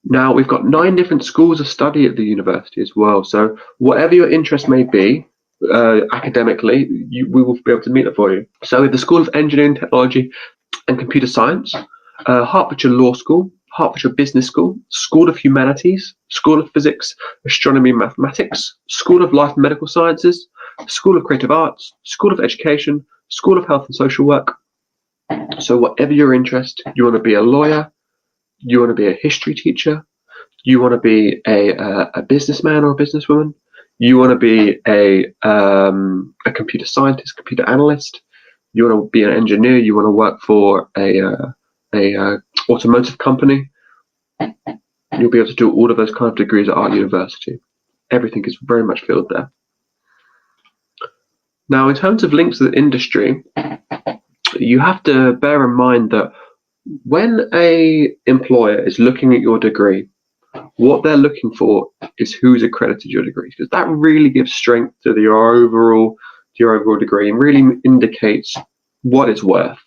Now, we've got 9 different schools of study at the university as well. So whatever your interest may be, academically, we will be able to meet that for you. So with the School of Engineering, Technology and Computer Science, Hertfordshire Law School, Hertfordshire Business School, School of Humanities, School of Physics, Astronomy and Mathematics, School of Life and Medical Sciences, School of Creative Arts, School of Education, School of Health and Social Work. So whatever your interest, you want to be a lawyer, you want to be a history teacher, you want to be a businessman or a businesswoman, you want to be a computer scientist, computer analyst, you want to be an engineer, you want to work for a automotive company, you'll be able to do all of those kind of degrees at our university. Everything is very much filled there. Now, in terms of links to the industry, you have to bear in mind that when a employer is looking at your degree, what they're looking for is who's accredited your degree, because that really gives strength to your overall degree and really indicates what it's worth.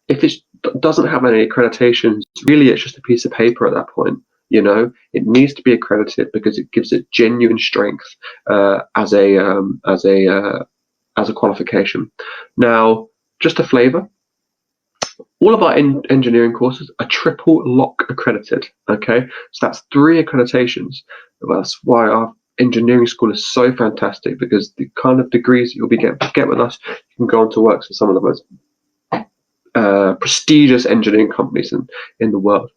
If it doesn't have any accreditations, really it's just a piece of paper at that point. You know, it needs to be accredited because it gives it genuine strength as a qualification. Now, just a flavour. All of our engineering courses are triple lock accredited, okay? So that's 3 accreditations. That's why our engineering school is so fantastic, because the kind of degrees that you'll be get with us, you can go on to work for some of the most prestigious engineering companies in the world.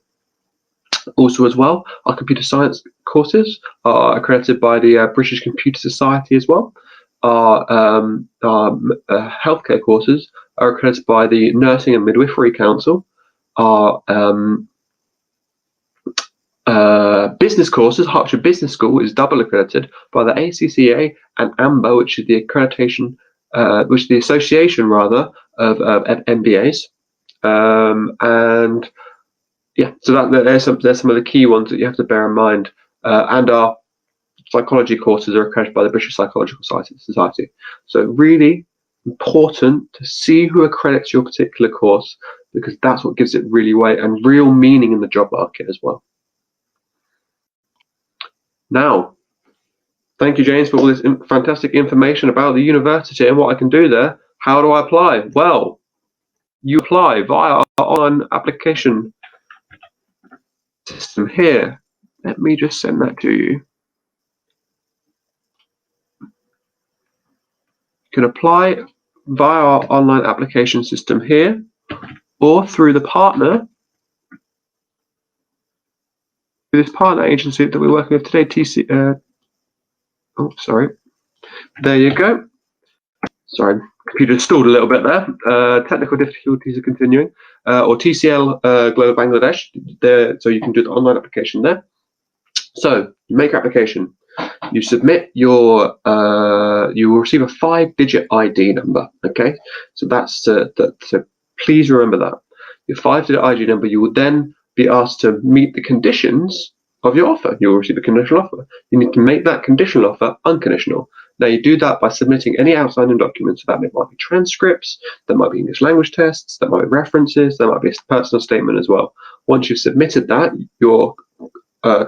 Also as well, our computer science courses are accredited by the British Computer Society as well. Our healthcare courses are accredited by the Nursing and Midwifery Council. Our business courses, Hertfordshire Business School, is double accredited by the ACCA and AMBA, which is the accreditation, which is the association rather of MBAs. And yeah, so there's some of the key ones that you have to bear in mind. And our psychology courses are accredited by the British Psychological Society. So really important to see who accredits your particular course, because that's what gives it really weight and real meaning in the job market as well. Now, thank you, James, for all this fantastic information about the university and what I can do there. How do I apply? Well, you apply via our online application system here. Let me just send that to you. You can apply via our online application system here, or through the partner, this partner agency that we're working with today, oh, sorry. There you go. Sorry, computer stalled a little bit there. Technical difficulties are continuing. Or TCL Global Bangladesh. There, so you can do the online application there. So you make your application. You submit your. You will receive a 5-digit ID number. Okay, so that's so please remember that. Your 5-digit ID number. You will then be asked to meet the conditions of your offer. You will receive a conditional offer. You need to make that conditional offer unconditional. Now, you do that by submitting any outstanding documents. So that might be transcripts, there might be English language tests, there might be references, there might be a personal statement as well. Once you've submitted that, your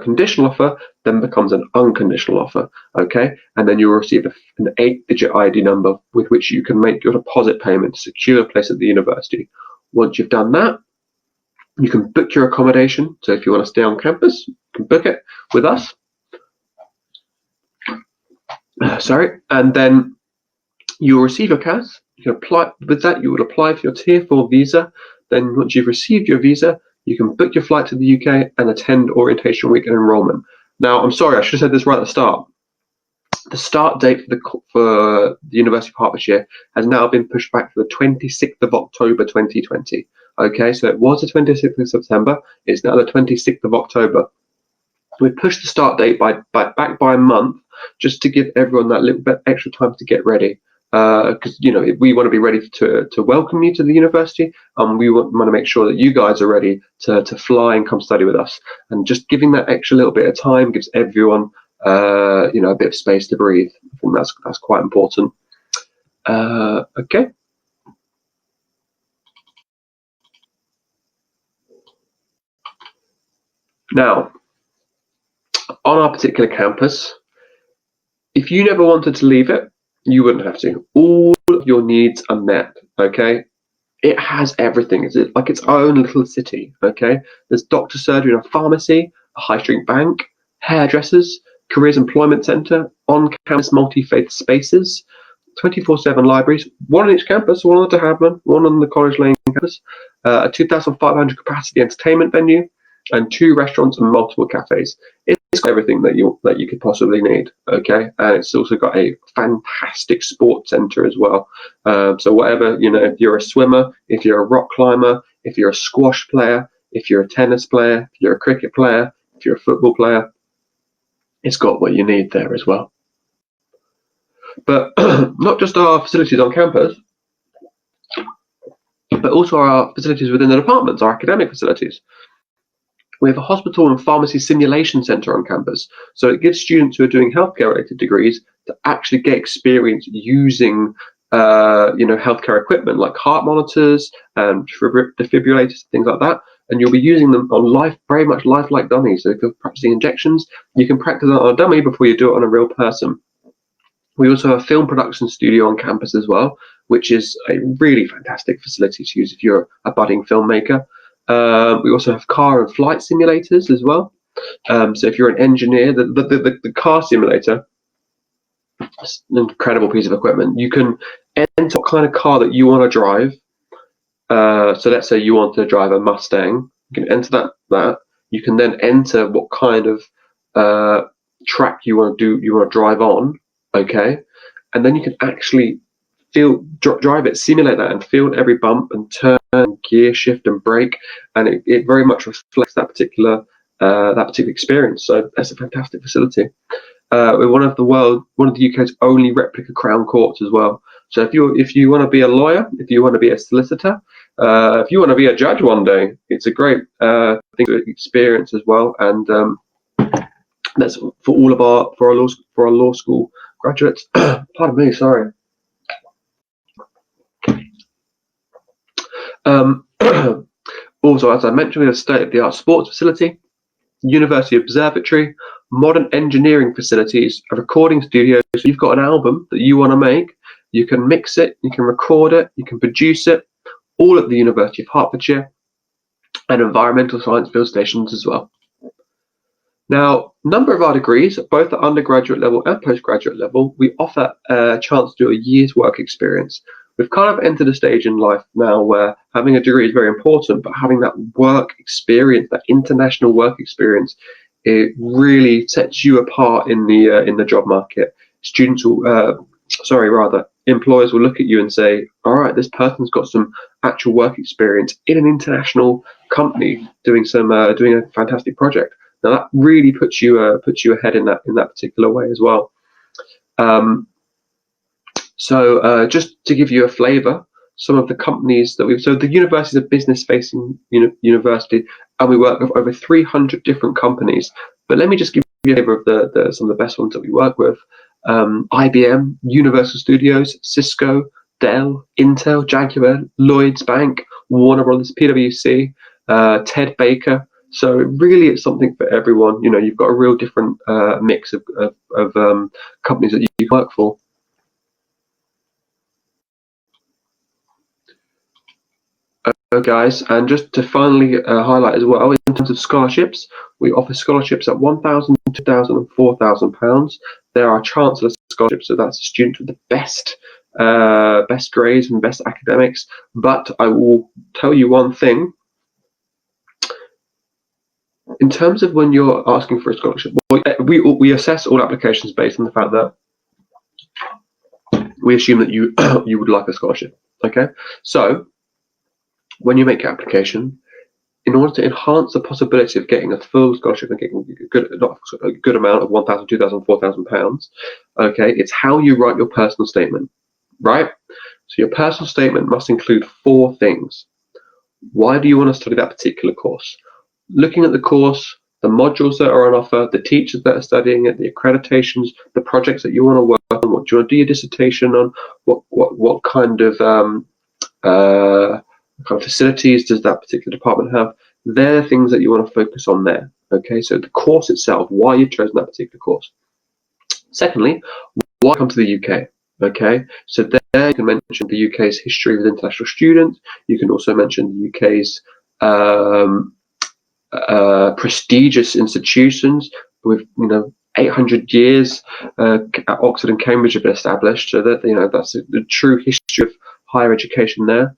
conditional offer then becomes an unconditional offer, okay? And then you'll receive an 8-digit ID number with which you can make your deposit payment to secure a place at the university. Once you've done that, you can book your accommodation. So if you want to stay on campus, you can book it with us. And then you'll receive your CAS. You can apply with that. You would apply for your Tier 4 visa. Then once you've received your visa, you can book your flight to the UK and attend orientation week and enrolment. Now, I'm sorry, I should have said this right at the start. The start date for the University of Hertfordshire has now been pushed back to the 26th of October 2020. Okay, so it was the 26th of September. It's now the 26th of October. We pushed the start date back by a month, just to give everyone that little bit extra time to get ready. Because we want to be ready to welcome you to the university, and we want to make sure that you guys are ready to fly and come study with us. And just giving that extra little bit of time gives everyone a bit of space to breathe. I think that's quite important. Okay. Now, on our particular campus, if you never wanted to leave it, you wouldn't have to. All of your needs are met, okay? It has everything. It's like its own little city, okay? There's doctor surgery and a pharmacy, a high street bank, hairdressers, careers employment centre, on-campus multi-faith spaces, 24/7 libraries, one on each campus, one on the Hadman, one on the College Lane campus, a 2,500 capacity entertainment venue, and 2 restaurants and multiple cafes. It's got everything that you could possibly need, okay? And it's also got a fantastic sports centre as well. So whatever, if you're a swimmer, if you're a rock climber, if you're a squash player, if you're a tennis player, if you're a cricket player, if you're a football player, it's got what you need there as well. But not just our facilities on campus, but also our facilities within the departments, our academic facilities. We have a hospital and pharmacy simulation centre on campus. So it gives students who are doing healthcare related degrees to actually get experience using healthcare equipment like heart monitors and defibrillators, things like that. And you'll be using them on very much lifelike dummies. So if you're practicing injections, you can practice that on a dummy before you do it on a real person. We also have a film production studio on campus as well, which is a really fantastic facility to use if you're a budding filmmaker. We also have car and flight simulators as well. So if you're an engineer, the car simulator is an incredible piece of equipment. You can enter what kind of car that you want to drive. So let's say you want to drive a Mustang. You can enter that. You can then enter what kind of track you want to drive on. Okay, and then you can actually drive it, simulate that, and feel every bump and turn, and gear shift and brake, and it very much reflects that particular experience. So that's a fantastic facility. We're one of the UK's only replica Crown Courts as well. So if you want to be a lawyer, if you want to be a solicitor, if you want to be a judge one day, it's a great thing to experience as well. And that's for our law school graduates. Pardon me, sorry. Also, as I mentioned, we have a state-of-the-art sports facility, university observatory, modern engineering facilities, a recording studio. So you've got an album that you want to make, you can mix it, you can record it, you can produce it, all at the University of Hertfordshire, and environmental science field stations as well. Now, a number of our degrees, both at undergraduate level and postgraduate level, we offer a chance to do a year's work experience. We've kind of entered a stage in life now where having a degree is very important, but having that work experience, that international work experience, it really sets you apart in the job market. Employers will look at you and say, all right, this person's got some actual work experience in an international company doing a fantastic project. Now that really puts you ahead in that particular way as well. So just to give you a flavour, some of the companies that so the university is a business-facing university, and we work with over 300 different companies. But let me just give you a flavour of some of the best ones that we work with. IBM, Universal Studios, Cisco, Dell, Intel, Jaguar, Lloyds Bank, Warner Brothers, PwC, Ted Baker. So really, it's something for everyone. You've got a real different mix of companies that you work for. Guys, and just to finally highlight as well, in terms of scholarships, we offer scholarships at £1,000, £2,000 and £4,000. There are Chancellor scholarships, so that's a student with the best grades and best academics. But I will tell you one thing. In terms of when you're asking for a scholarship, we assess all applications based on the fact that we assume that you would like a scholarship. Okay, so when you make your application, in order to enhance the possibility of getting a full scholarship and getting a good amount of £1,000, £2,000, £4,000, okay, it's how you write your personal statement, right? So your personal statement must include 4 things. Why do you want to study that particular course? Looking at the course, the modules that are on offer, the teachers that are studying it, the accreditations, the projects that you want to work on, what do you want to do your dissertation on, what kind of facilities does that particular department have? they're the things that you want to focus on there. Okay, so the course itself, why you've chosen that particular course. Secondly, why come to the UK? Okay, so there you can mention the UK's history with international students. You can also mention the UK's prestigious institutions with 800 years. Oxford and Cambridge have been established, so that that's the true history of higher education there.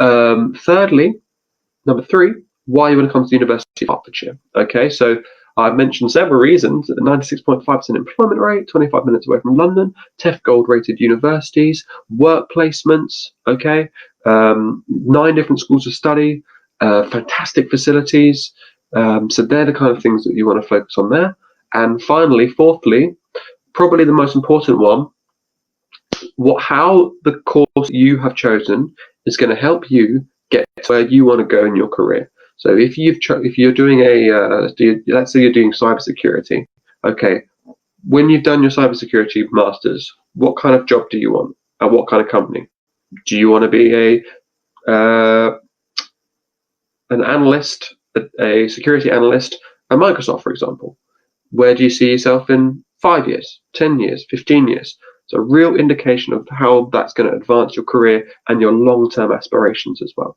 Thirdly, number 3, why you want to come to the University of Hertfordshire. Okay, so I've mentioned several reasons: 96.5% employment rate, 25 minutes away from London, TEF Gold rated universities, work placements, okay, 9 different schools of study, fantastic facilities. So they're the kind of things that you want to focus on there. And finally, fourthly, probably the most important one, how the course you have chosen is going to help you get to where you want to go in your career. So if you're doing let's say you're doing cybersecurity, okay, when you've done your cybersecurity masters, what kind of job do you want? At what kind of company? Do you want to be an analyst, a security analyst at Microsoft, for example? Where do you see yourself in 5 years, 10 years, 15 years? It's a real indication of how that's going to advance your career and your long-term aspirations as well.